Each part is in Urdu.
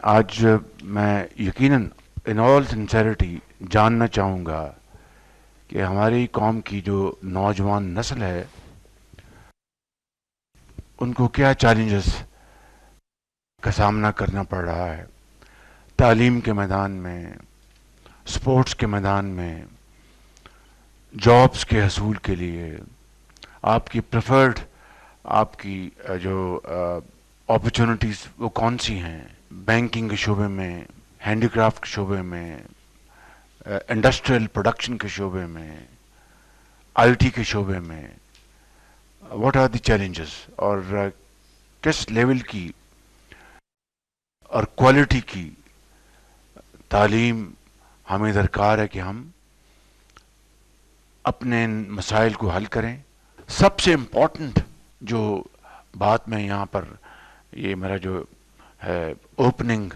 آج میں یقیناً ان آل سنسیریٹی جاننا چاہوں گا کہ ہماری قوم کی جو نوجوان نسل ہے ان کو کیا چیلنجز کا سامنا کرنا پڑ رہا ہے تعلیم کے میدان میں، سپورٹس کے میدان میں، جابس کے حصول کے لیے آپ کی پریفرڈ آپ کی جو اپرچونٹیز وہ کون سی ہیں، بینکنگ کے شعبے میں، ہینڈی کرافٹ کے شعبے میں، انڈسٹریل پروڈکشن کے شعبے میں، آئی ٹی کے شعبے میں، واٹ آر دی چیلنجز اور کس لیول کی اور کوالٹی کی تعلیم ہمیں درکار ہے کہ ہم اپنے مسائل کو حل کریں. سب سے امپورٹنٹ جو بات میں یہاں پر یہ میرا جو ہے اوپننگ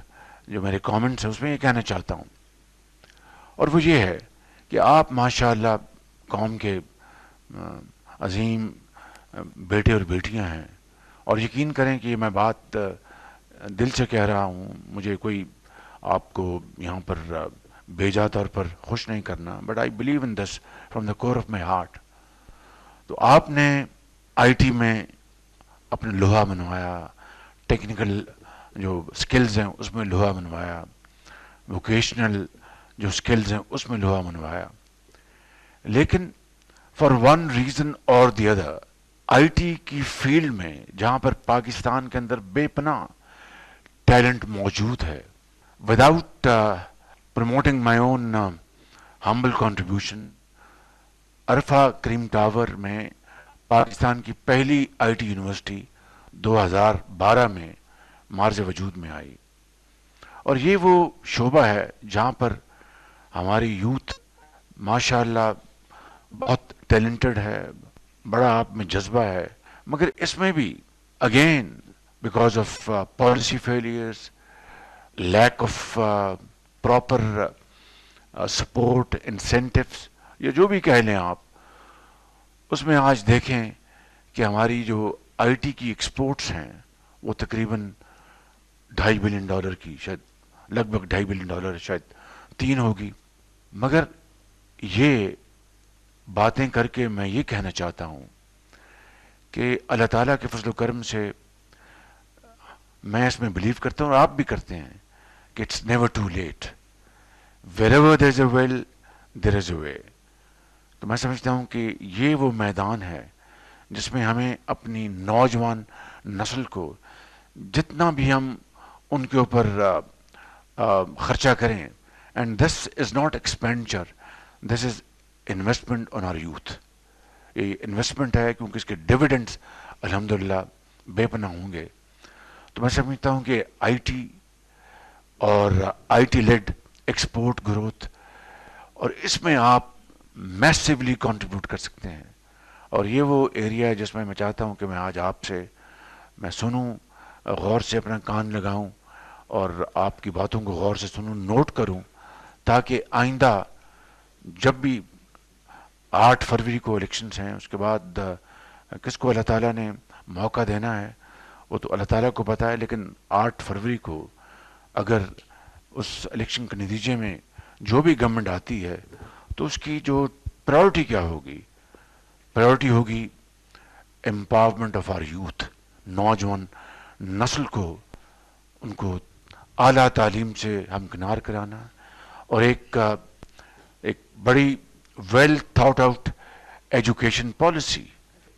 جو میرے کامنٹس ہیں اس میں یہ کہنا چاہتا ہوں اور وہ یہ ہے کہ آپ ماشاء اللہ قوم کے عظیم بیٹے اور بیٹیاں ہیں اور یقین کریں کہ میں بات دل سے کہہ رہا ہوں. مجھے کوئی آپ کو یہاں پر بھیجا طور پر خوش نہیں کرنا but I believe in this from the core of my heart. تو آپ نے آئی ٹی میں اپنے لوہا منوایا، ٹیکنیکل جو سکلز ہیں اس میں لوہا منوایا، ووکیشنل جو سکلز ہیں اس میں لوہا منوایا، لیکن فار ون ریزن اور دی ادر آئی ٹی کی فیلڈ میں جہاں پر پاکستان کے اندر بے پناہ ٹیلنٹ موجود ہے وداؤٹ پروموٹنگ مائی اون ہمبل کنٹریبیوشن عرفہ کریم ٹاور میں پاکستان کی پہلی آئی ٹی یونیورسٹی 2012 میں مارز وجود میں آئی اور یہ وہ شعبہ ہے جہاں پر ہماری یوتھ ماشاء اللہ بہت ٹیلنٹڈ ہے، بڑا آپ میں جذبہ ہے، مگر اس میں بھی again because of policy failures, lack of proper support incentives یا جو بھی کہہ لیں آپ، اس میں آج دیکھیں کہ ہماری جو آئی ٹی کی ایکسپورٹس ہیں وہ تقریباً $2.5 بلین کی، شاید لگ بھگ $2.5 بلین، شاید 3 ہوگی. مگر یہ باتیں کر کے میں یہ کہنا چاہتا ہوں کہ اللہ تعالیٰ کے فضل و کرم سے میں اس میں بلیو کرتا ہوں اور آپ بھی کرتے ہیں کہ it's never too late. wherever there is a will there is a way. تو میں سمجھتا ہوں کہ یہ وہ میدان ہے جس میں ہمیں اپنی نوجوان نسل کو جتنا بھی ہم ان کے اوپر خرچہ کریں، and this is not expenditure, this is investment on our youth. یہ انویسٹمنٹ ہے کیونکہ اس کے ڈویڈنڈس الحمدللہ بے پناہ ہوں گے. تو میں سمجھتا ہوں کہ آئی ٹی اور I T lead export growth اور اس میں آپ میسیولی کنٹریبیوٹ کر سکتے ہیں اور یہ وہ ایریا ہے جس میں میں چاہتا ہوں کہ میں آج آپ سے میں سنوں، غور سے اپنا کان لگاؤں اور آپ کی باتوں کو غور سے سنوں، نوٹ کروں، تاکہ آئندہ جب بھی 8 فروری کو الیکشنز ہیں، اس کے بعد کس کو اللہ تعالیٰ نے موقع دینا ہے وہ تو اللہ تعالیٰ کو پتہ ہے، لیکن 8 فروری کو اگر اس الیکشن کے نتیجے میں جو بھی گورنمنٹ آتی ہے تو اس کی جو پرائورٹی کیا ہوگی؟ پرائورٹی ہوگی امپاورمنٹ آف آر یوتھ، نوجوان نسل کو، ان کو اعلیٰ تعلیم سے ہمکنار کرانا اور ایک بڑی well thought out education policy.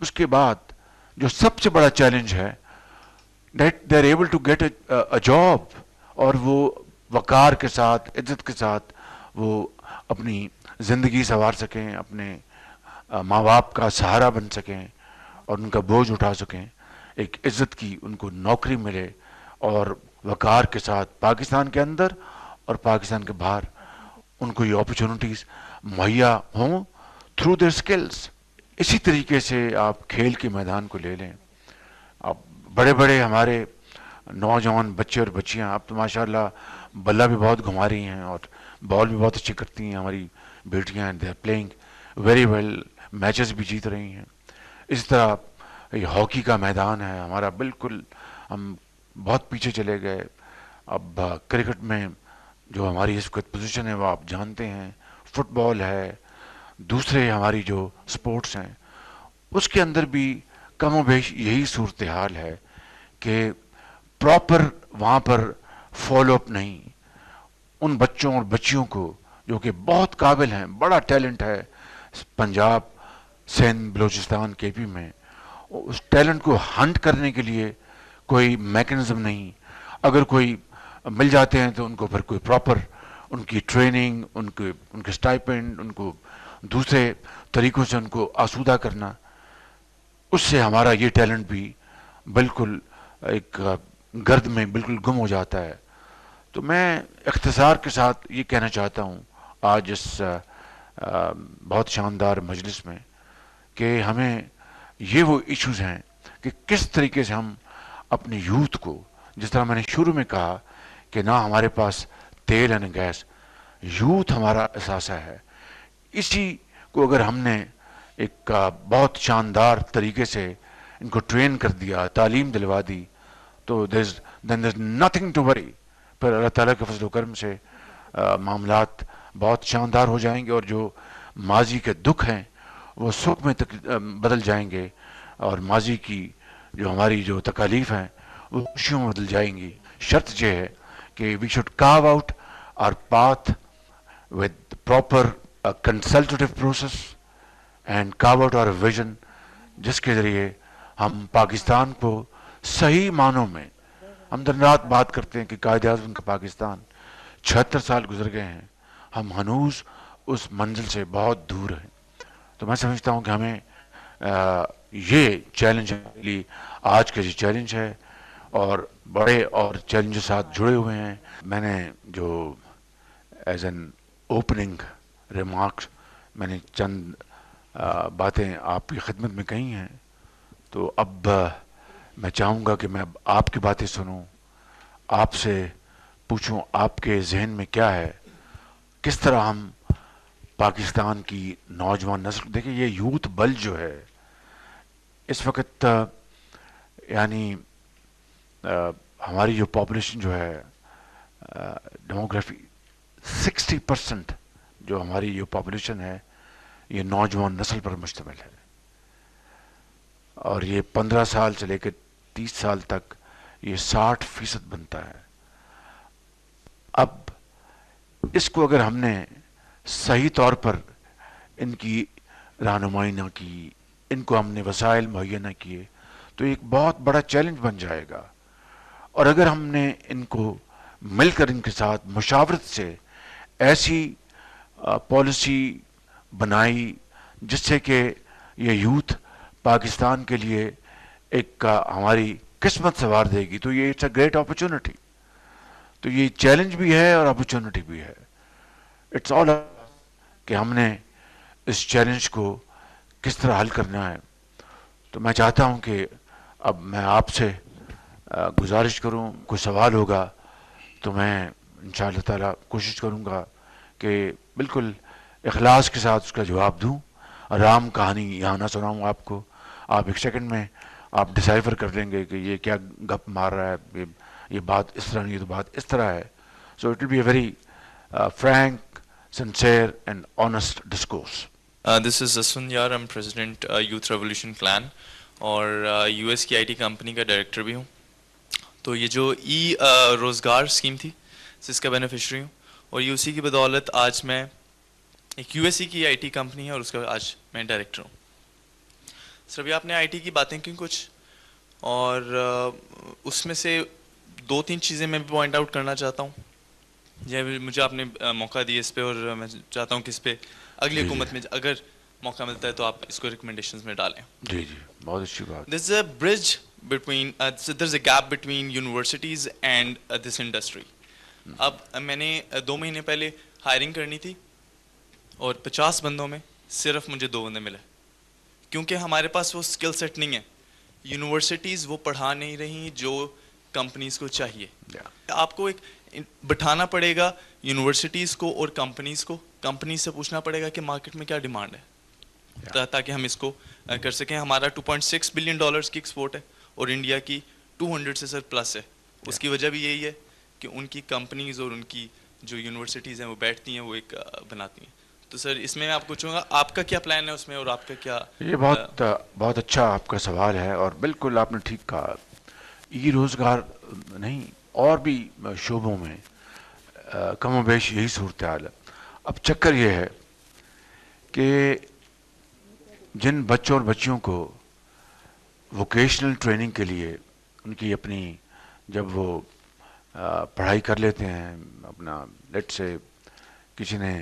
اس کے بعد جو سب سے بڑا چیلنج ہے that they are able to get a job اور وہ وقار کے ساتھ، عزت کے ساتھ وہ اپنی زندگی سنوار سکیں، اپنے ماں باپ کا سہارا بن سکیں اور ان کا بوجھ اٹھا سکیں، ایک عزت کی ان کو نوکری ملے اور وقار کے ساتھ پاکستان کے اندر اور پاکستان کے باہر ان کو یہ اپرچونٹیز مہیا ہوں تھرو دیئر سکلز. اسی طریقے سے آپ کھیل کے میدان کو لے لیں. اب بڑے بڑے ہمارے نوجوان بچے اور بچیاں اب تو ماشاءاللہ بلہ بھی بہت گھما رہی ہیں اور بال بھی بہت اچھی کرتی ہیں ہماری بیٹیاں، they are playing very well, matches بھی جیت رہی ہیں. اس طرح یہ ہاکی کا میدان ہے ہمارا، بالکل ہم بہت پیچھے چلے گئے. اب کرکٹ میں جو ہماری اس وقت پوزیشن ہے وہ آپ جانتے ہیں، فٹ بال ہے، دوسرے ہماری جو سپورٹس ہیں، اس کے اندر بھی کم و بیش یہی صورتحال ہے کہ پراپر وہاں پر فالو اپ نہیں. ان بچوں اور بچیوں کو جو کہ بہت قابل ہیں، بڑا ٹیلنٹ ہے پنجاب، سندھ، بلوچستان، کے پی میں، اس ٹیلنٹ کو ہنٹ کرنے کے لیے کوئی میکنزم نہیں. اگر کوئی مل جاتے ہیں تو ان کو پھر کوئی پراپر ان کی ٹریننگ، ان کے اسٹائپنڈ، ان کو دوسرے طریقوں سے ان کو آسودہ کرنا، اس سے ہمارا یہ ٹیلنٹ بھی بالکل ایک گرد میں بالکل گم ہو جاتا ہے. تو میں اختصار کے ساتھ یہ کہنا چاہتا ہوں آج اس بہت شاندار مجلس میں کہ ہمیں یہ وہ ایشوز ہیں کہ کس طریقے سے ہم اپنی یوتھ کو، جس طرح میں نے شروع میں کہا کہ نہ ہمارے پاس تیل ہے نہ گیس، یوتھ ہمارا اثاثہ ہے. اسی کو اگر ہم نے ایک بہت شاندار طریقے سے ان کو ٹرین کر دیا، تعلیم دلوا دی، تو دین دیر نتھنگ ٹو وری. پھر اللہ تعالیٰ کے فضل و کرم سے معاملات بہت شاندار ہو جائیں گے، اور جو ماضی کے دکھ ہیں وہ سکھ میں بدل جائیں گے، اور ماضی کی جو ہماری جو تکالیف ہیں وہ خوشیوں میں بدل جائیں گی. شرط یہ ہے کہ we should carve out our path with proper consultative process and carve out our vision، جس کے ذریعے ہم پاکستان کو صحیح معنوں میں، ہم دن رات بات کرتے ہیں کہ قائد اعظم کا پاکستان 76 سال گزر گئے ہیں، ہم ہنوز اس منزل سے بہت دور ہیں. تو میں سمجھتا ہوں کہ ہمیں یہ چیلنج آج کا جو چیلنج ہے، اور بڑے اور چیلنج ساتھ جڑے ہوئے ہیں. میں نے جو ایز این اوپننگ ریمارکس میں نے چند باتیں آپ کی خدمت میں کہی ہیں، تو اب میں چاہوں گا کہ میں اب آپ کی باتیں سنوں، آپ سے پوچھوں آپ کے ذہن میں کیا ہے، کس طرح ہم پاکستان کی نوجوان نسل، دیکھیں یہ یوتھ بل جو ہے اس وقت یعنی ہماری جو پاپولیشن جو ہے، ڈیموگرافی 60% جو ہماری یہ پاپولیشن ہے یہ نوجوان نسل پر مشتمل ہے، اور یہ 15 سال سے لے کے 30 سال تک یہ 60% بنتا ہے. اب اس کو اگر ہم نے صحیح طور پر ان کی رہنمائی نہ کی، ان کو ہم نے وسائل مہیا نہ کیے، تو ایک بہت بڑا چیلنج بن جائے گا. اور اگر ہم نے ان کو مل کر ان کے ساتھ مشاورت سے ایسی پالیسی بنائی جس سے کہ یہ یوتھ پاکستان کے لیے ایک ہماری قسمت سنوار دے گی، تو یہ اٹس اے گریٹ اپرچونٹی. تو یہ چیلنج بھی ہے اور اپرچونٹی بھی ہے. اٹس آل کہ ہم نے اس چیلنج کو کس طرح حل کرنا ہے. تو میں چاہتا ہوں کہ اب میں آپ سے گزارش کروں، کوئی سوال ہوگا تو میں انشاءاللہ تعالیٰ کوشش کروں گا کہ بالکل اخلاص کے ساتھ اس کا جواب دوں. رام کہانی یہاں نہ سناؤں آپ کو، آپ ایک سیکنڈ میں آپ ڈسائفر کر لیں گے کہ یہ کیا گپ مار رہا ہے، یہ بات اس طرح نہیں، یہ تو بات اس طرح ہے. So it will be a very frank, sincere and honest discourse. This is اسون یار، I'm president youth revolution clan, اور یو ایس کی آئی ٹی کمپنی کا ڈائریکٹر بھی ہوں. تو یہ جو روزگار اسکیم تھی جس کا بینیفیشری ہوں، اور یہ اسی کی بدولت آج میں ایک یو ایس سی کی آئی ٹی کمپنی ہے اور اس کا آج میں ڈائریکٹر ہوں. سر ابھی آپ نے آئی ٹی کی باتیں کی کچھ، اور اس میں سے 2-3 چیزیں میں بھی پوائنٹ آؤٹ کرنا چاہتا ہوں. یہ مجھے آپ نے موقع دیا اس پہ، اور میں چاہتا ہوں کہ اس پہ اگلی حکومت میں اگر موقع ملتا ہے تو آپ اس کو ریکمنڈیشنز میں ڈالیں. جی جی، بہت اچھی بات. This is a bridge between, there is a gap between universities and this industry. اب میں نے 2 مہینے پہلے ہائرنگ کرنی تھی، اور 50 بندوں میں صرف مجھے 2 بندے ملے، کیونکہ ہمارے پاس وہ اسکل سیٹ نہیں ہے. یونیورسٹیز وہ پڑھا نہیں رہی جو کمپنیز کو چاہیے. آپ کو ایک بٹھانا پڑے گا یونیورسٹیز کو اور کمپنیز کو، کمپنیز سے پوچھنا پڑے گا کہ مارکیٹ میں کیا ڈیمانڈ ہے، تاکہ ہم اس کو کر سکیں. ہمارا $2.6 بلین کی ایکسپورٹ ہے، اور انڈیا کی 200 سے سر پلس ہے. اس کی وجہ بھی یہی ہے کہ ان کی کمپنیز اور ان کی جو یونیورسٹیز ہیں وہ بیٹھتی ہیں وہ ایک بناتی ہیں. تو سر اس میں آپ پوچھوں گا آپ کا کیا پلان ہے اس میں اور آپ کا کیا؟ یہ بہت اچھا آپ کا سوال ہے اور بالکل آپ نے ٹھیک کہا. ای روزگار نہیں اور بھی شعبوں میں کم و بیش یہی صورتحال ہے. اب چکر یہ ہے کہ جن بچوں اور بچیوں کو ووکیشنل ٹریننگ کے لیے ان کی اپنی جب وہ پڑھائی کر لیتے ہیں اپنا لیٹ سے کسی نے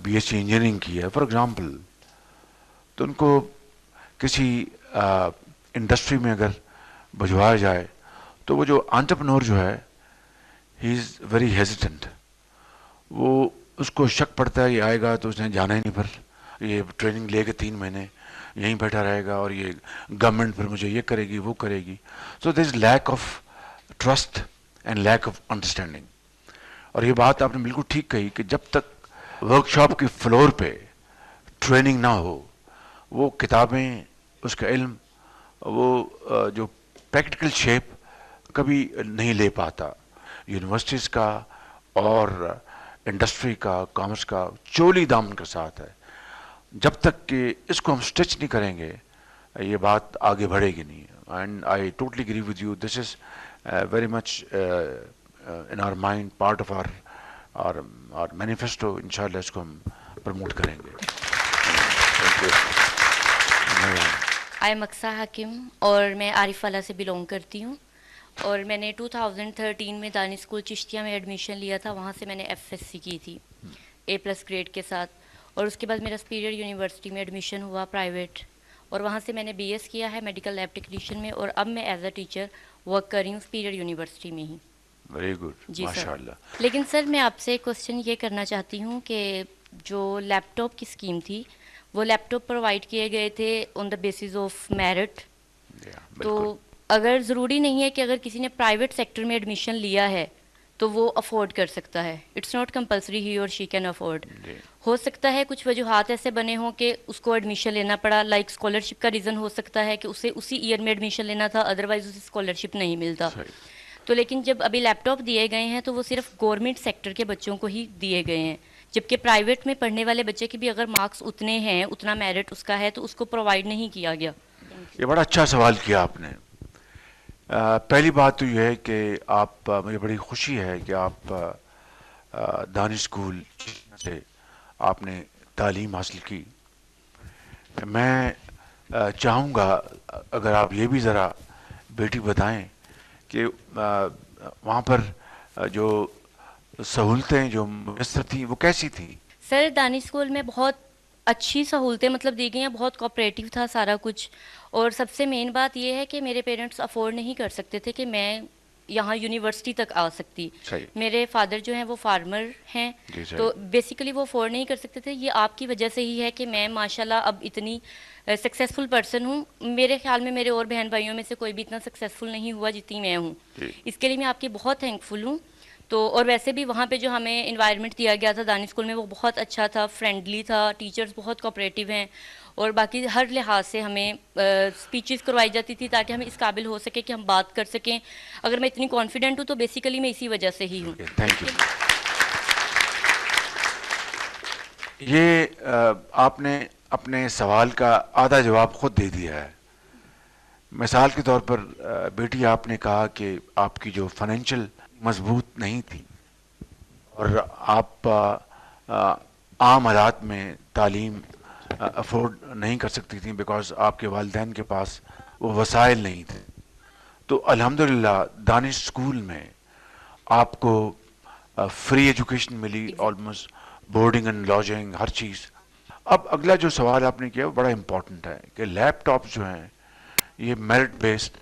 بی ایس سی انجینئرنگ کی ہے فار ایگزامپل, تو ان کو کسی انڈسٹری میں اگر بھجوایا جائے تو وہ جو انٹرپرنور جو ہے ہی از ویری ہیزیٹنٹ. وہ اس کو شک پڑتا ہے یہ آئے گا تو اس نے جانا ہی نہیں, پھر یہ ٹریننگ لے کے 3 مہینے یہیں بیٹھا رہے گا اور یہ گورنمنٹ پھر مجھے یہ کرے گی وہ کرے گی. So there is lack of trust and lack of understanding. اور یہ بات آپ نے بالکل ٹھیک کہی کہ جب تک ورک شاپ کی فلور پہ ٹریننگ نہ ہو وہ کتابیں اس کا علم وہ جو پریکٹیکل شیپ کبھی نہیں لے پاتا. یونیورسٹیز کا اور انڈسٹری کا کامرس کا چولی دامن کے ساتھ ہے. جب تک کہ اس کو ہم اسٹچ نہیں کریں گے یہ بات آگے بڑھے گی نہیں. And I totally agree with you, this is very much in our mind, part of our manifesto. انشاءاللہ اس کو ہم پروموٹ کریں گے. آئی ایم اقصیٰ حاکم اور میں عارف والا سے بلونگ کرتی ہوں, اور میں نے 2013 میں دانی اسکول چشتیہ میں ایڈمیشن لیا تھا. وہاں سے میں نے FSC کی تھی A+ گریڈ کے ساتھ, اور اس کے بعد میرا سپیریئر یونیورسٹی میں ایڈمیشن ہوا پرائیویٹ, اور وہاں سے میں نے BS کیا ہے میڈیکل لیب ٹیکنیشین میں, اور اب میں ایز اے ٹیچر ورک کر رہی ہوں سپیریئر یونیورسٹی میں ہی. ویری گڈ, جی ماشاء سر. اللہ. لیکن سر میں آپ سے کوشچن یہ کرنا چاہتی ہوں کہ جو لیپ ٹاپ کی اسکیم تھی وہ لیپ ٹاپ پرووائڈ کیے گئے تھے آن دا بیسس آف میرٹ. تو اگر ضروری نہیں ہے کہ اگر کسی نے پرائیویٹ سیکٹر میں ایڈمیشن لیا ہے تو وہ افورڈ کر سکتا ہے. اٹس ناٹ کمپلسری ہی اور شی کین افورڈ. ہو سکتا ہے کچھ وجوہات ایسے بنے ہوں کہ اس کو ایڈمیشن لینا پڑا, لائک اسکالرشپ کا ریزن ہو سکتا ہے کہ اسے اسی ایئر میں ایڈمیشن لینا تھا, ادروائز اسے اسکالرشپ نہیں ملتا. تو لیکن جب ابھی لیپ ٹاپ دیے گئے ہیں تو وہ صرف گورنمنٹ سیکٹر کے بچوں کو ہی دیے گئے ہیں, جبکہ پرائیویٹ میں پڑھنے والے بچے کے بھی اگر مارکس اتنے ہیں, اتنا میرٹ اس کا ہے, تو اس کو پرووائڈ نہیں کیا گیا. یہ بڑا اچھا سوال کیا آپ نے. پہلی بات تو یہ ہے کہ آپ, مجھے بڑی خوشی ہے کہ آپ دانش اسکول سے آپ نے تعلیم حاصل کی. میں چاہوں گا اگر آپ یہ بھی ذرا بیٹی بتائیں کہ وہاں پر جو سہولتیں جو میسر تھیں وہ کیسی تھیں؟ سر دانش اسکول میں بہت اچھی سہولتیں مطلب دی گئی ہیں, بہت کوآپریٹیو تھا سارا کچھ. اور سب سے مین بات یہ ہے کہ میرے پیرنٹس افورڈ نہیں کر سکتے تھے کہ میں یہاں یونیورسٹی تک آ سکتی. میرے فادر جو ہیں وہ فارمر ہیں, تو بیسیکلی وہ افورڈ نہیں کر سکتے تھے. یہ آپ کی وجہ سے ہی ہے کہ میں ماشاءاللہ اب اتنی سکسیزفل پرسن ہوں. میرے خیال میں میرے اور بہن بھائیوں میں سے کوئی بھی اتنا سکسیزفل نہیں ہوا جتنی میں ہوں. اس کے لیے میں آپ کی بہت تھینکفل ہوں. تو اور ویسے بھی وہاں پہ جو ہمیں انوائرمنٹ دیا گیا تھا دانی اسکول میں وہ بہت اچھا تھا, فرینڈلی تھا, ٹیچرز بہت کوآپریٹیو ہیں, اور باقی ہر لحاظ سے ہمیں اسپیچز کروائی جاتی تھی تاکہ ہم اس قابل ہو سکے کہ ہم بات کر سکیں. اگر میں اتنی کانفیڈنٹ ہوں تو بیسیکلی میں اسی وجہ سے ہی ہوں. Thank you. یہ آپ نے اپنے سوال کا آدھا جواب خود دے دیا ہے. مثال کے طور پر بیٹی آپ نے کہا کہ آپ کی جو فائنینشیل مضبوط نہیں تھی اور آپ عام حالات میں تعلیم افورڈ نہیں کر سکتی تھیں بیکاز آپ کے والدین کے پاس وہ وسائل نہیں تھے. تو الحمدللہ دانش اسکول میں آپ کو فری ایجوکیشن ملی, آلموسٹ بورڈنگ اینڈ لاجنگ ہر چیز. اب اگلا جو سوال آپ نے کیا وہ بڑا امپورٹنٹ ہے کہ لیپ ٹاپ جو ہیں یہ میرٹ بیسڈ,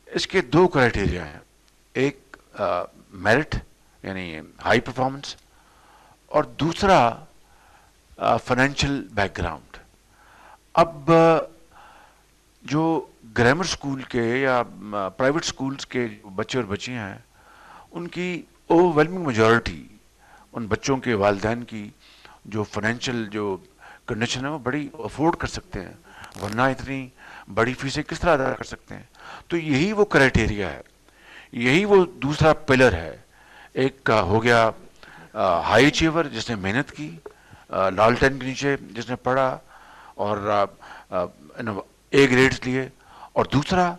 اس کے 2 کرائٹیریا ہیں. ایک میرٹ یعنی ہائی پرفارمنس, اور دوسرا فائنینشیل بیک گراؤنڈ. اب جو گرامر اسکول کے یا پرائیویٹ اسکولس کے بچے اور بچیاں ہیں ان کی اوور ویلمنگ میجورٹی ان بچوں کے والدین کی جو فائنینشیل جو کنڈیشن ہے وہ بڑی افورڈ کر سکتے ہیں, ورنہ اتنی بڑی فیسیں کس طرح ادا کر سکتے ہیں. تو یہی وہ کرائٹیریا ہے, یہی وہ دوسرا پلر ہے. ایک ہو گیا ہائی اچیور جس نے محنت کی, لالٹین کے نیچے جس نے پڑھا اور اے گریڈز لیے, اور دوسرا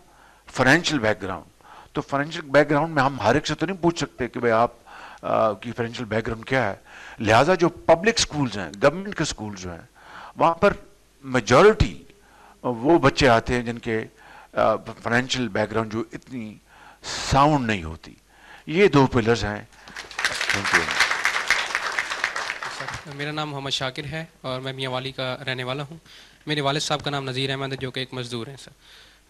فائنینشیل بیک گراؤنڈ. تو فائنینشیل بیک گراؤنڈ میں ہم ہر ایک سے تو نہیں پوچھ سکتے کہ بھائی آپ کی فائنینشیل بیک گراؤنڈ کیا ہے. لہٰذا جو پبلک سکولز ہیں, گورنمنٹ کے سکولز جو ہیں, وہاں پر میجورٹی وہ بچے آتے ہیں جن کے فائنینشیل بیک گراؤنڈ جو اتنی ساؤنڈ نہیں ہوتی. یہ دو پلرز ہیں. Thank you. میرا نام محمد شاکر ہے اور میں میاں والی کا رہنے والا ہوں. میرے والد صاحب کا نام نذیر احمد ہے جو کہ ایک مزدور ہیں. سر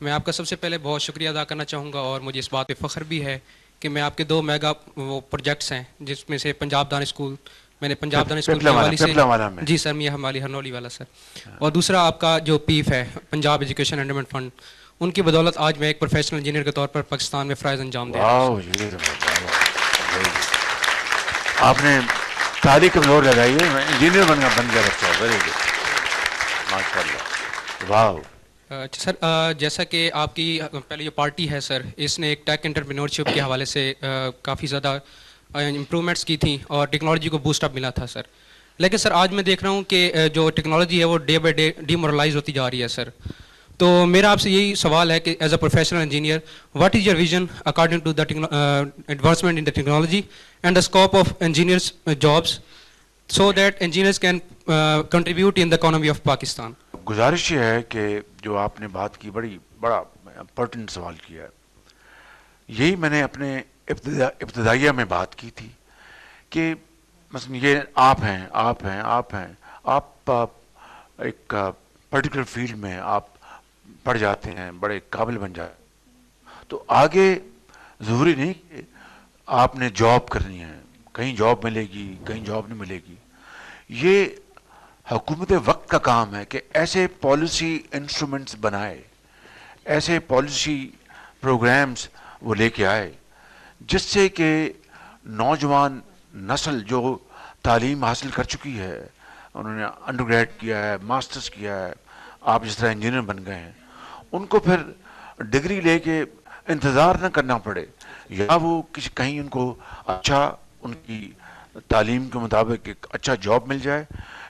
میں آپ کا سب سے پہلے بہت شکریہ ادا کرنا چاہوں گا اور مجھے اس بات پہ فخر بھی ہے کہ میں آپ کے 2 میگا وہ پروجیکٹس ہیں جس میں سے پنجاب دان اسکول, میں نے پنجاب دان اسکول میاں والی سے, جی سر, میاں والی ہرنولی والا سر, اور دوسرا آپ کا جو پیف ہے پنجاب ایجوکیشن اینڈومنٹ فنڈ, ان کی بدولت آج میں ایک پروفیشنل انجینئر کے طور پر پاکستان میں فرائض انجام دے رہا ہوں. آپ نے تاریخ میں زور لگائی ہے, انجینئر بن گیا بچہ. ویری گڈ, ماشاء اللہ. واو. سر جیسا کہ آپ کی پہلے جو پارٹی ہے سر, اس نے ایک ٹیک انٹرپرینورشپ کے حوالے سے کافی زیادہ امپرومنٹس کی تھیں اور ٹیکنالوجی کو بوسٹ اپ ملا تھا سر. لیکن سر آج میں دیکھ رہا ہوں کہ جو ٹیکنالوجی ہے وہ day by day D moralise ہوتی جا رہی ہے سر. تو میرا آپ سے یہی سوال ہے کہ as a professional engineer what is your vision according to the advancement in the technology and the scope of engineers jobs so that engineers can contribute in the economy of Pakistan. گزارش یہ ہے کہ جو آپ نے بات کی بڑا امپورٹنٹ سوال کیا ہے. یہی میں نے اپنے ابتدائیہ میں بات کی تھی کہ مثلا یہ آپ ایک پرٹیکولر فیلڈ میں آپ پڑھ جاتے ہیں, بڑے قابل بن جاتے ہیں, تو آگے ضروری نہیں کہ آپ نے جاب کرنی ہے, کہیں جاب ملے گی کہیں جاب نہیں ملے گی. یہ حکومت وقت کا کام ہے کہ ایسے پالیسی انسٹرومنٹس بنائے, ایسے پالیسی پروگرامز وہ لے کے آئے جس سے کہ نوجوان نسل جو تعلیم حاصل کر چکی ہے, انہوں نے انڈر گریڈ کیا ہے, ماسٹرز کیا ہے, آپ جس طرح انجینئر بن گئے ہیں, ان کو پھر ڈگری لے کے انتظار نہ کرنا پڑے, یا وہ کہیں ان کو اچھا ان کی تعلیم کے مطابق ایک اچھا جاب مل جائے,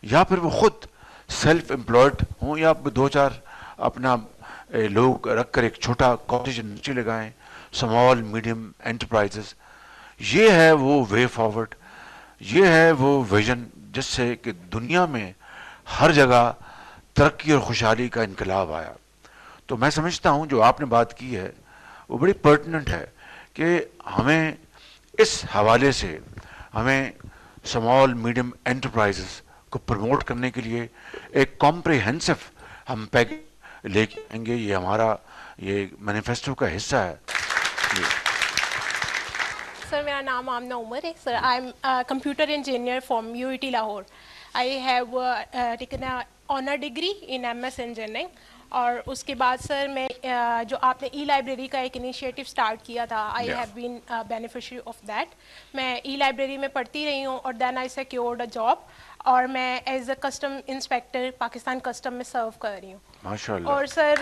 یا پھر وہ خود سیلف امپلائڈ ہوں, یا 2-4 اپنا لوگ رکھ کر ایک چھوٹا کاٹیج انڈسٹری لگائیں, اسمال میڈیم انٹرپرائزز. یہ ہے وہ وے فارورڈ, یہ ہے وہ ویژن جس سے کہ دنیا میں ہر جگہ ترقی اور خوشحالی کا انقلاب آیا. تو میں سمجھتا ہوں جو آپ نے بات کی ہے وہ بڑی پرٹیننٹ ہے کہ ہمیں اس حوالے سے ہمیں اسمال میڈیم انٹرپرائزز کو پروموٹ کرنے کے لیے ایک کمپریہنسو ہم پیکیج لے کے آئیں گے. یہ ہمارا یہ مینیفیسٹو کا حصہ ہے. سر میرا نام آمنہ عمر ہے. Sir I am computer engineer from UET Lahore. I have taken honour degree in MS engineering. اور اس کے بعد سر میں جو آپ نے ای لائبریری کا ایک انیشیٹو اسٹارٹ کیا تھا, I have been beneficiary of that. میں ای لائبریری میں پڑھتی رہی ہوں اور دین آئی سیکیورڈ اے جاب, اور میں as a custom inspector Pakistan custom میں سرو کر رہی ہوں. ماشاء اللہ. اور سر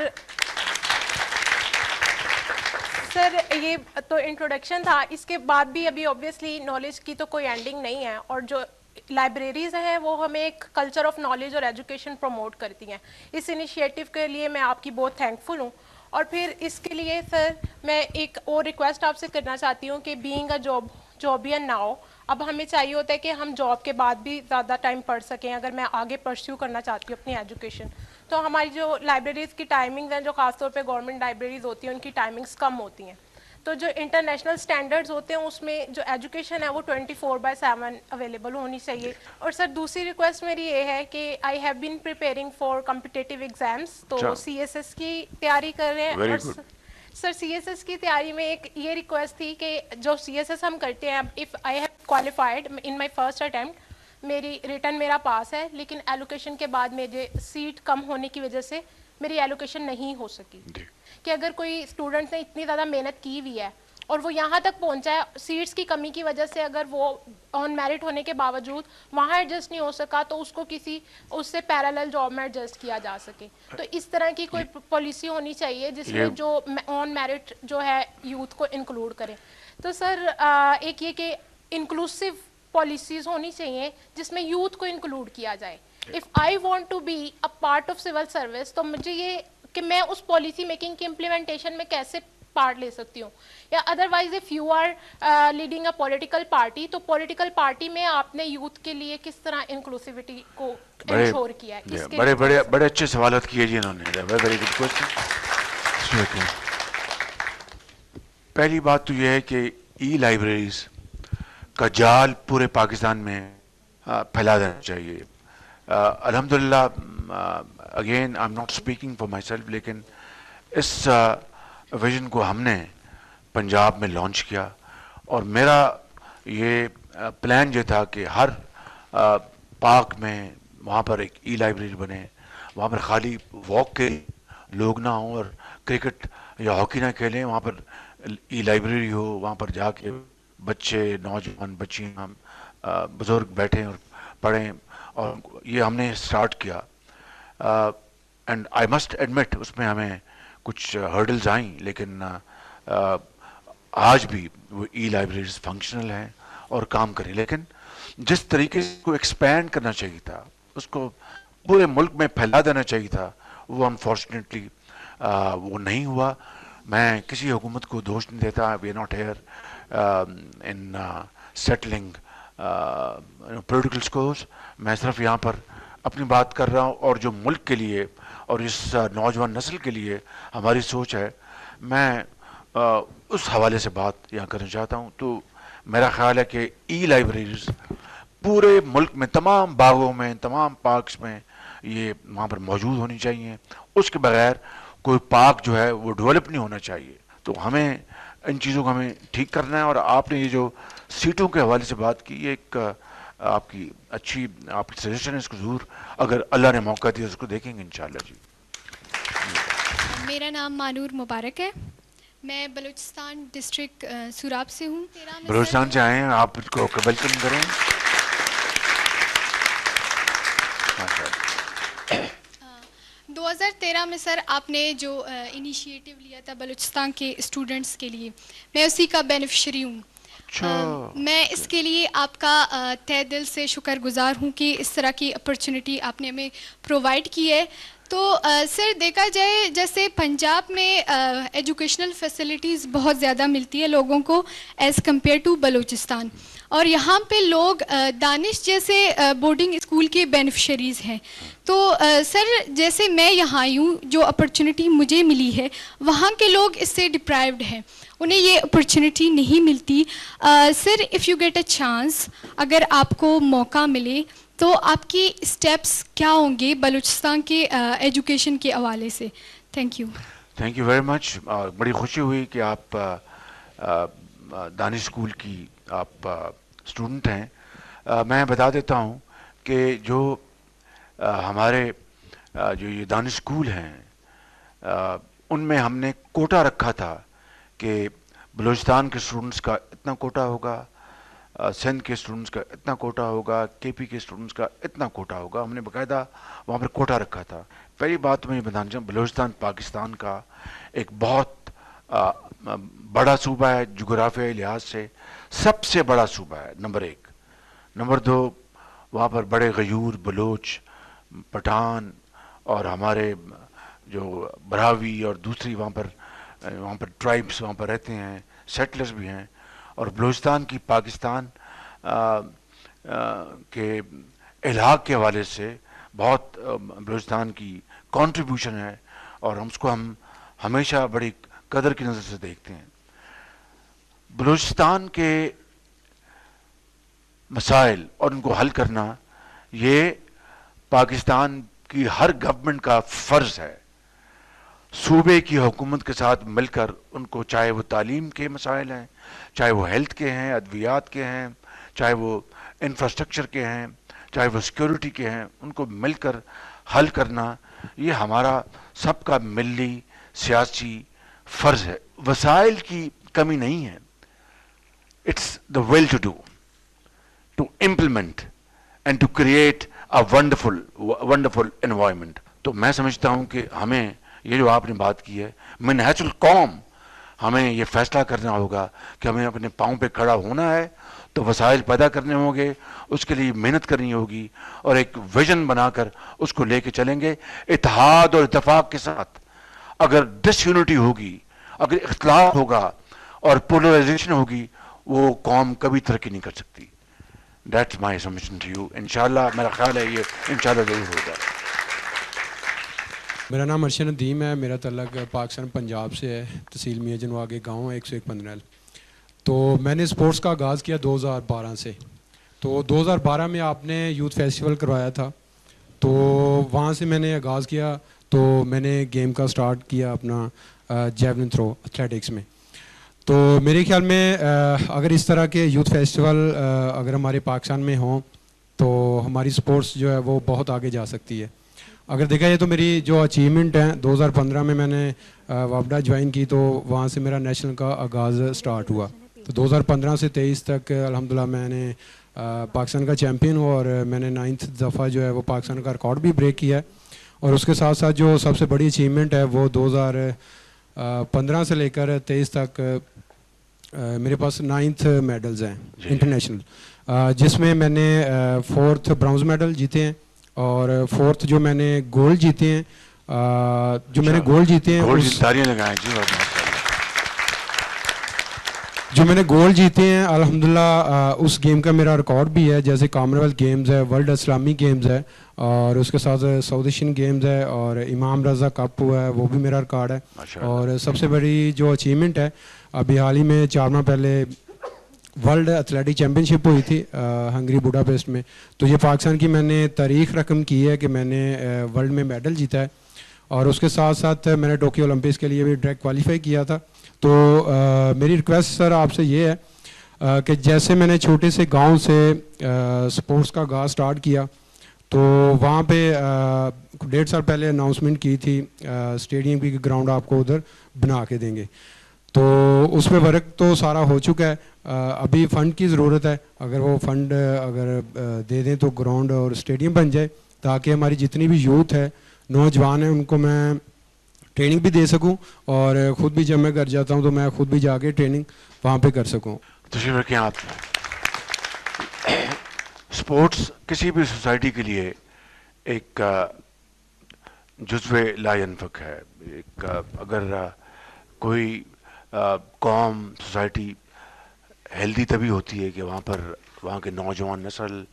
یہ تو انٹروڈکشن تھا. اس کے بعد بھی ابھی اوبیسلی نالج کی تو کوئی اینڈنگ نہیں ہے, اور جو لائبریریز ہیں وہ ہمیں ایک کلچر آف نالج اور ایجوکیشن پروموٹ کرتی ہیں. اس انیشیٹو کے لیے میں آپ کی بہت تھینکفل ہوں. اور پھر اس کے لیے سر میں ایک اور ریکویسٹ آپ سے کرنا چاہتی ہوں کہ بینگ اے جابین ناؤ, اب ہمیں چاہیے ہوتا ہے کہ ہم جاب کے بعد بھی زیادہ ٹائم پڑھ سکیں. اگر میں آگے پرسیو کرنا چاہتی ہوں اپنی ایجوکیشن, تو ہماری جو لائبریریز کی ٹائمنگز ہیں, جو خاص طور پہ گورنمنٹ لائبریریز ہوتی ہیں, ان کی ٹائمنگز کم ہوتی ہیں. تو جو انٹرنیشنل اسٹینڈرڈز ہوتے ہیں اس میں جو ایجوکیشن ہے وہ 24/7 اویلیبل ہونی چاہیے. اور سر دوسری ریکویسٹ میری یہ ہے کہ I have been preparing for competitive exams, تو CSS کی تیاری کر رہے ہیں. اور سر CSS کی تیاری میں ایک یہ ریکویسٹ تھی کہ جو CSS ہم کرتے ہیں, if I have qualified in my first attempt, میری ریٹرن میرا پاس ہے, لیکن ایلوکیشن کے بعد مجھے سیٹ کم ہونے کی وجہ سے میری ایلوکیشن نہیں ہو سکی. کہ اگر کوئی اسٹوڈنٹ نے اتنی زیادہ محنت کی ہوئی ہے اور وہ یہاں تک پہنچا ہے, سیٹس کی کمی کی وجہ سے اگر وہ آن میرٹ ہونے کے باوجود وہاں ایڈجسٹ نہیں ہو سکا تو اس کو کسی اس سے پیرالل جاب میں ایڈجسٹ کیا جا سکے. تو اس طرح کی کوئی پالیسی ہونی چاہیے جس میں جو آن میرٹ جو ہے یوتھ کو انکلوڈ کرے. تو سر ایک یہ کہ انکلوسو پالیسیز ہونی چاہیے جس میں یوتھ کو انکلوڈ کیا جائے. If I want to be a part of civil service, تو مجھے یہ کہ میں اس پالیسی میکنگ کی امپلیمنٹیشن میں کیسے پارٹ لے سکتی ہوں, یا otherwise if you are leading a political party, تو پولیٹیکل پارٹی میں آپ نے یوتھ کے لیے کس طرح انکلوسیوٹی کو انشور کیا ہے. بڑے اچھے سوالات کیے جی انہوں نے, ویری گڈ کوسچن. پہلی بات تو یہ ہے کہ ای لائبریریز کا جال پورے پاکستان میں پھیلا دینا چاہیے. الحمدللہ, again I am not speaking for my self, لیکن اس ویژن کو ہم نے پنجاب میں لانچ کیا, اور میرا یہ پلان یہ تھا کہ ہر پارک میں وہاں پر ایک ای لائبریری بنے, وہاں پر خالی واک کے لوگ نہ ہوں اور کرکٹ یا ہاکی نہ کھیلیں, وہاں پر ای لائبریری ہو, وہاں پر جا کے بچے, نوجوان, بچیاں, بزرگ بیٹھیں اور پڑھیں. اور یہ ہم نے اسٹارٹ کیا, اینڈ آئی مسٹ ایڈمٹ اس میں ہمیں کچھ ہرڈلز آئیں, لیکن آج بھی وہ ای لائبریریز فنکشنل ہیں اور کام کریں. لیکن جس طریقے سے کو ایکسپینڈ کرنا چاہیے تھا, اس کو پورے ملک میں پھیلا دینا چاہیے تھا, وہ انفارچونیٹلی وہ نہیں ہوا. میں کسی حکومت کو دوش نہیں دیتا. We are not here in settling political scores. میں صرف یہاں پر اپنی بات کر رہا ہوں, اور جو ملک کے لیے اور اس نوجوان نسل کے لیے ہماری سوچ ہے, میں اس حوالے سے بات یہاں کرنا چاہتا ہوں. تو میرا خیال ہے کہ ای لائبریریز پورے ملک میں, تمام باغوں میں, تمام پارکس میں یہ وہاں پر موجود ہونی چاہیے. اس کے بغیر کوئی پارک جو ہے وہ ڈیولپ نہیں ہونا چاہیے. تو ہمیں ان چیزوں کو ہمیں ٹھیک کرنا ہے. اور آپ نے یہ جو سیٹوں کے حوالے سے بات کی, یہ ایک آپ کی اچھی آپ کی سجیشن ہے, اس کو ضرور اگر اللہ نے موقع دیا اس کو دیکھیں گے انشاءاللہ. جی, میرا نام مانور مبارک ہے, میں بلوچستان ڈسٹرکٹ سوراب سے ہوں. بلوچستان سے آئے ہیں, آپ اس کو ویلکم کریں. 2013 میں سر آپ نے جو انیشیٹو لیا تھا بلوچستان کے اسٹوڈنٹس کے لیے, میں اسی کا بینیفیشری ہوں. میں اس کے لیے آپ کا تہ دل سے شکر گزار ہوں کہ اس طرح کی اپرچونٹی آپ نے ہمیں پرووائڈ کی ہے. تو سر دیکھا جائے جیسے پنجاب میں ایجوکیشنل فیسلٹیز بہت زیادہ ملتی ہے لوگوں کو ایز کمپیئر ٹو بلوچستان, اور یہاں پہ لوگ دانش جیسے بورڈنگ اسکول کے بینیفیشریز ہیں. تو سر جیسے میں یہاں آئی ہوں, جو اپرچونٹی مجھے ملی ہے وہاں کے لوگ اس سے ڈپرائیوڈ ہیں, انہیں یہ اپرچونٹی نہیں ملتی. Sir if you get a chance, اگر آپ کو موقع ملے تو آپ کی اسٹیپس کیا ہوں گے بلوچستان کے ایجوکیشن کے حوالے سے؟ Thank you. Thank you very much. بڑی خوشی ہوئی کہ آپ دانش اسکول کی آپ اسٹوڈنٹ ہیں. میں بتا دیتا ہوں کہ جو ہمارے جو یہ دانش اسکول ہیں, ان میں ہم نے کوٹا رکھا تھا کہ بلوچستان کے اسٹوڈنٹس کا اتنا کوٹا ہوگا, سندھ کے اسٹوڈنٹس کا اتنا کوٹا ہوگا, کے پی کے اسٹوڈنٹس کا اتنا کوٹا ہوگا. ہم نے باقاعدہ وہاں پر کوٹا رکھا تھا. پہلی بات میں یہ بتانا چاہوں, بلوچستان پاکستان کا ایک بہت بڑا صوبہ ہے, جغرافیائی لحاظ سے سب سے بڑا صوبہ ہے, نمبر 1. نمبر 2, وہاں پر بڑے غیور, بلوچ, پٹھان اور ہمارے جو براوی اور دوسری وہاں پر ٹرائبس وہاں پر رہتے ہیں, سیٹلرز بھی ہیں. اور بلوچستان کی پاکستان کے الحاق کے حوالے سے بہت بلوچستان کی کنٹریبیوشن ہے, اور ہم اس کو ہم ہمیشہ بڑی قدر کی نظر سے دیکھتے ہیں. بلوچستان کے مسائل اور ان کو حل کرنا یہ پاکستان کی ہر گورنمنٹ کا فرض ہے. صوبے کی حکومت کے ساتھ مل کر ان کو, چاہے وہ تعلیم کے مسائل ہیں, چاہے وہ ہیلتھ کے ہیں, ادویات کے ہیں, چاہے وہ انفراسٹرکچر کے ہیں, چاہے وہ سیکیورٹی کے ہیں, ان کو مل کر حل کرنا یہ ہمارا سب کا ملی سیاسی فرض ہے. وسائل کی کمی نہیں ہے. It's the will to do, to implement and to create a wonderful environment. تو میں سمجھتا ہوں کہ ہمیں یہ جو آپ نے بات کی ہے منہج القوم، ہمیں یہ فیصلہ کرنا ہوگا کہ ہمیں اپنے پاؤں پہ کھڑا ہونا ہے تو وسائل پیدا کرنے ہوں گے، اس کے لیے محنت کرنی ہوگی اور ایک ویژن بنا کر اس کو لے کے چلیں گے اتحاد اور اتفاق کے ساتھ. اگر ڈس یونٹی ہوگی، اگر اختلاف ہوگا اور پولرائزیشن ہوگی، وہ قوم کبھی ترقی نہیں کر سکتی. That's my submission to you. انشاءاللہ میرا خیال ہے یہ انشاءاللہ ضرور ہوگا. میرا نام ارشد ندیم ہے، میرا تعلق پاکستان پنجاب سے ہے، تحصیل میاں جنواگے گاؤں 101 پندرل. تو میں نے اسپورٹس کا آغاز کیا 2012 سے. تو 2012 میں آپ نے یوتھ فیسٹیول کروایا تھا، تو وہاں سے میں نے آغاز کیا. تو میں نے گیم کا سٹارٹ کیا اپنا جیولن تھرو ایتھلیٹکس میں. تو میرے خیال میں اگر اس طرح کے یوتھ فیسٹیول اگر ہمارے پاکستان میں ہوں تو ہماری سپورٹس جو ہے وہ بہت آگے جا سکتی ہے. اگر دیکھا جائے تو میری جو اچیومنٹ ہیں 2015 میں نے وابڈا جوائن کی، تو وہاں سے میرا نیشنل کا آغاز سٹارٹ ہوا. تو 2015 سے 23 تک الحمدللہ میں نے پاکستان کا چیمپئن ہوا، اور میں نے 9th دفعہ جو ہے وہ پاکستان کا ریکارڈ بھی بریک کیا ہے. اور اس کے ساتھ ساتھ جو سب سے بڑی اچیومنٹ ہے وہ 2015 سے لے کر 23 تک میرے پاس 9th میڈلز ہیں انٹرنیشنل، جس میں میں نے 4th برونز میڈل جیتے ہیں، اور 4th جو میں نے گولڈ جیتے ہیں، جو میں نے گولڈ جیتے ہیں جو میں نے گولڈ جیتے ہیں الحمدللہ اس گیم کا میرا ریکارڈ بھی ہے. جیسے کامن ویلتھ گیمز ہے، ورلڈ اسلامی گیمز ہے، اور اس کے ساتھ ساؤتھ ایشین گیمز ہے، اور امام رضا کپ ہوا ہے، وہ بھی میرا ریکارڈ ہے. اور سب سے بڑی جو اچیومنٹ ہے، ابھی حال ہی میں 4 ماہ پہلے ورلڈ ایتھلیٹک چیمپئن شپ ہوئی تھی ہنگری بوڈاپیسٹ میں. تو یہ پاکستان کی میں نے تاریخ رقم کی ہے کہ میں نے ورلڈ میں میڈل جیتا ہے. اور اس کے ساتھ ساتھ میں نے ٹوکیو اولمپکس کے لیے بھی ڈائریکٹ کوالیفائی کیا تھا. تو میری ریکویسٹ سر آپ سے یہ ہے کہ جیسے میں نے چھوٹے سے گاؤں سے سپورٹس کا آغاز سٹارٹ کیا، تو وہاں پہ 1.5 سال پہلے اناؤنسمنٹ کی تھی اسٹیڈیم کی گراؤنڈ آپ کو ادھر بنا کے دیں گے. تو اس پہ ورک تو سارا ہو چکا ہے، ابھی فنڈ کی ضرورت ہے. اگر وہ فنڈ اگر دے دیں تو گراؤنڈ اور اسٹیڈیم بن جائے، تاکہ ہماری جتنی بھی یوتھ ہے، نوجوان ہیں، ان کو میں ٹریننگ بھی دے سکوں، اور خود بھی جب میں گھر جاتا ہوں تو میں خود بھی جا کے ٹریننگ وہاں پہ کر سکوں. تشریف رکھیں آپ. اسپورٹس کسی بھی سوسائٹی کے لیے ایک جزو لا ينفک ہے. ایک اگر کوئی قوم، سوسائٹی ہیلدی تبھی ہوتی ہے کہ وہاں کے نوجوان نسل،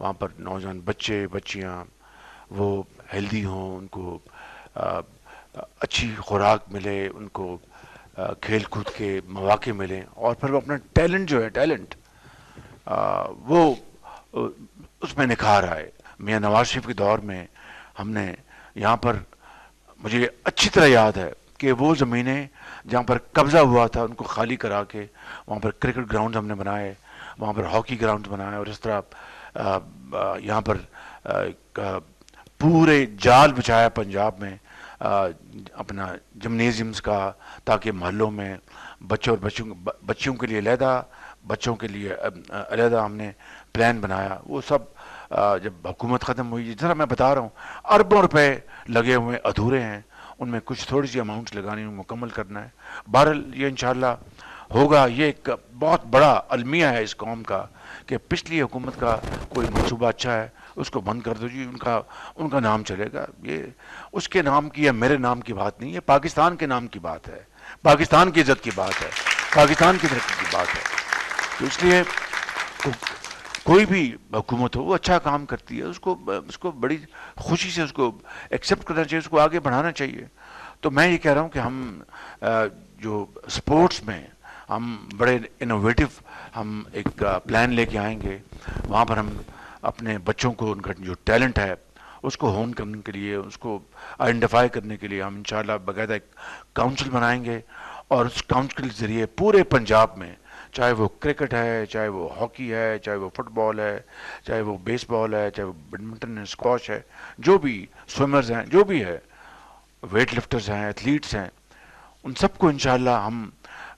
وہاں پر نوجوان بچے بچیاں وہ ہیلدی ہوں، ان کو اچھی خوراک ملے، ان کو کھیل کود کے مواقع ملیں، اور پھر وہ اپنا ٹیلنٹ جو ہے وہ اس میں نکھار آئے. میاں نواز شریف کے دور میں ہم نے یہاں پر، مجھے اچھی طرح یاد ہے کہ وہ زمینیں جہاں پر قبضہ ہوا تھا ان کو خالی کرا کے وہاں پر کرکٹ گراؤنڈ ہم نے بنائے، وہاں پر ہاکی گراؤنڈ بنائے، اور اس طرح یہاں پر پورے جال بچھایا پنجاب میں اپنا جمنیزیمز کا، تاکہ محلوں میں بچوں کے لیے علیحدہ، بچوں کے لیے علیحدہ ہم نے پلان بنایا. وہ سب جب حکومت ختم ہوئی، جس طرح میں بتا رہا ہوں اربوں روپے لگے ہوئے ادھورے ہیں، ان میں کچھ تھوڑی سی اماؤنٹس لگانی ہے، مکمل کرنا ہے. بہرحال یہ انشاءاللہ ہوگا. یہ ایک بہت بڑا المیہ ہے اس قوم کا کہ پچھلی حکومت کا کوئی منصوبہ اچھا ہے اس کو بند کر دو جی، ان کا نام چلے گا. یہ اس کے نام کی یا میرے نام کی بات نہیں ہے، پاکستان کے نام کی بات ہے، پاکستان کی عزت کی بات ہے، پاکستان کی ترقی کی بات ہے. تو اس لیے کوئی بھی حکومت ہو وہ اچھا کام کرتی ہے، اس کو بڑی خوشی سے اس کو ایکسیپٹ کرنا چاہیے، اس کو آگے بڑھانا چاہیے. تو میں یہ کہہ رہا ہوں کہ ہم جو سپورٹس میں ہم بڑے انوویٹو ہم ایک پلان لے کے آئیں گے. وہاں پر ہم اپنے بچوں کو ان کا جو ٹیلنٹ ہے اس کو ہون کرنے کے لیے، اس کو آئیڈینٹیفائی کرنے کے لیے ہم انشاءاللہ باقاعدہ ایک کاؤنسل بنائیں گے، اور اس کاؤنسل کے ذریعے پورے پنجاب میں، چاہے وہ کرکٹ ہے، چاہے وہ ہاکی ہے، چاہے وہ فٹ بال ہے، چاہے وہ بیس بال ہے، چاہے وہ بیڈمنٹن ہے، اسکواش ہے، جو بھی سوئمرز ہیں، جو بھی ہے، ویٹ لفٹرز ہیں، ایتھلیٹس ہیں، ان سب کو انشاءاللہ ہم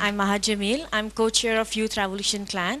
I'm Maha Jamil. I'm co-chair of Youth Revolution Clan.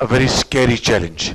a very scary challenge.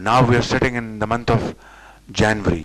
now we are sitting in the month of January.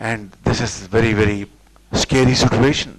And this is very very scary situation.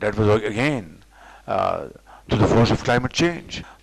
that was again to the force of climate change.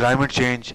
climate change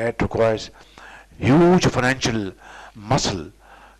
that requires huge financial muscle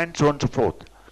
and so on so forth.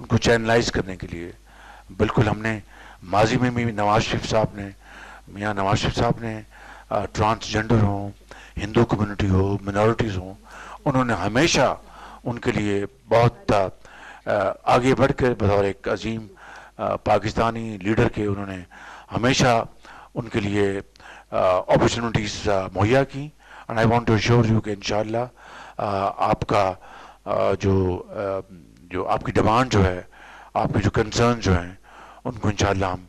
ان کو چینلائز کرنے کے لیے بالکل ہم نے ماضی میں بھی نواز شریف صاحب نے میاں نواز شریف صاحب نے ٹرانسجنڈر ہوں، ہندو کمیونٹی ہو، منورٹیز ہوں، انہوں نے ہمیشہ ان کے لیے بہت آگے بڑھ کے بطور ایک عظیم پاکستانی لیڈر کے انہوں نے ہمیشہ ان کے لیے اپرچونٹیز مہیا کی. And I want to assure you کہ انشاءاللہ آپ کا جو آپ کی ڈیمانڈ جو ہے، آپ کے جو کنسرن جو ہیں، ان کو انشاءاللہ ہم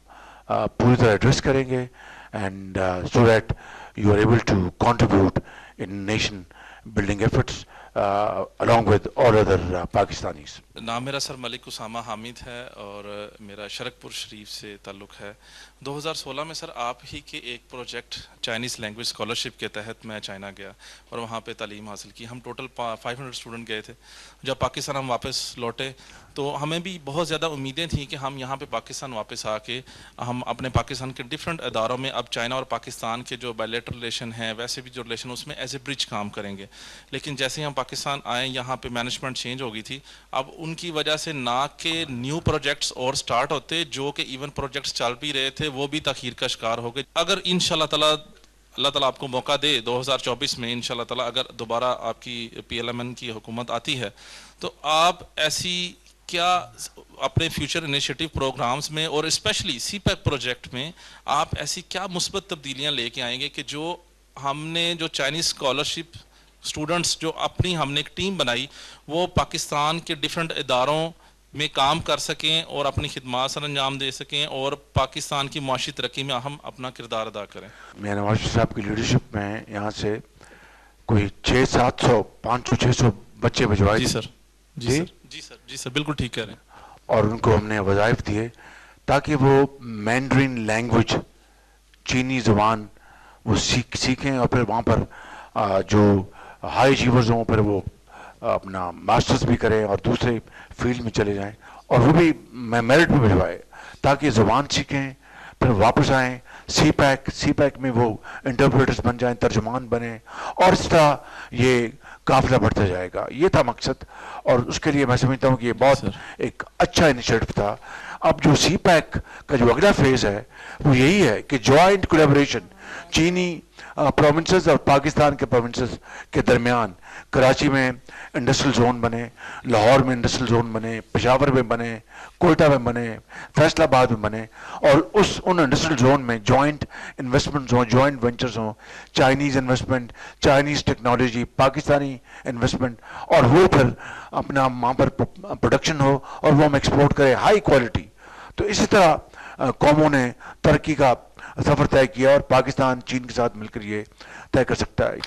پوری طرح ایڈریس کریں گے and so that you are able to contribute in nation building efforts along with all other Pakistanis. نام میرا سر ملک اسامہ حامد ہے اور میرا شرکپور شریف سے تعلق ہے. 2016 میں سر آپ ہی کے ایک پروجیکٹ چائنیز لینگویج اسکالرشپ کے تحت میں چائنا گیا اور وہاں پہ تعلیم حاصل کی. ہم ٹوٹل 500 اسٹوڈنٹ گئے تھے. جب پاکستان ہم واپس لوٹے تو ہمیں بھی بہت زیادہ امیدیں تھیں کہ ہم یہاں پہ پاکستان واپس آ کے ہم اپنے پاکستان کے ڈفرینٹ اداروں میں اب چائنا اور پاکستان کے جو بائلیٹرل ریلیشن ہیں ویسے بھی جو ریلیشن اس میں ایز اے برج کام کریں گے. لیکن جیسے ہی ہم پاکستان آئے یہاں پہ مینجمنٹ چینج ہو گئی تھی. اب ان کی وجہ سے نہ کہ نیو پروجیکٹس اور سٹارٹ ہوتے جو کہ ایون پروجیکٹس چل بھی رہے تھے وہ بھی تاخیر کا شکار ہو گئے. اگر انشاءاللہ تعالیٰ اللہ تعالیٰ آپ کو موقع دے 2024 میں انشاءاللہ تعالیٰ اگر دوبارہ آپ کی PLMN کی حکومت آتی ہے تو آپ ایسی کیا اپنے فیوچر انیشیٹو پروگرامز میں اور اسپیشلی سی پیک پروجیکٹ میں آپ ایسی کیا مثبت تبدیلیاں لے کے آئیں گے کہ جو ہم نے جو چائنیز اسکالرشپ اسٹوڈنٹس جو اپنی ہم نے ایک ٹیم بنائی وہ پاکستان کے ڈفرینٹ اداروں میں کام کر سکیں اور اپنی خدمات سر انجام دے سکیں اور پاکستان کی معاشی ترقی میں ہم اپنا کردار ادا کریں. میں نواز شریف صاحب کی لیڈرشپ میں یہاں سے کوئی 600-700 500-600 بچے بھجوائے. جی سر جی سر بالکل ٹھیک کہہ رہے ہیں. اور ان کو ہم نے وظائف دیے تاکہ وہ مینڈرین لینگویج چینی زبان وہ سیکھیں اور پھر وہاں پر جو ہائی اچیورز ہوں پھر وہ اپنا ماسٹرز بھی کریں اور دوسرے فیلڈ میں چلے جائیں اور وہ بھی میرٹ میں بھجوائے تاکہ زبان سیکھیں پھر واپس آئیں. سی پیک میں وہ انٹرپریٹرز بن جائیں، ترجمان بنیں اور اس طرح یہ قافلہ بڑھتا جائے گا. یہ تھا مقصد اور اس کے لیے میں سمجھتا ہوں کہ یہ بہت ایک اچھا انیشیٹو تھا. اب جو سی پیک کا جو اگلا فیز ہے وہ یہی ہے کہ جوائنٹ کولیبریشن چینی پروونسز اور پاکستان کے پروونسز کے درمیان کراچی میں انڈسٹریل زون بنے، لاہور میں انڈسٹریل زون بنے، پشاور میں بنے، کوئٹہ میں بنے، فیصل آباد میں بنے اور ان انڈسٹریل زون میں جوائنٹ انویسٹمنٹس ہوں، جوائنٹ وینچرز ہوں، Chinese investment, Chinese technology, Pakistani investment اور وہ پھر اپنا وہاں پر پروڈکشن ہو اور وہ ہم ایکسپورٹ کریں ہائی کوالٹی. تو اسی طرح قوموں نے ترقی کا سفر طے کیا اور پاکستان چین کے ساتھ مل کر یہ طے کر سکتا ہے.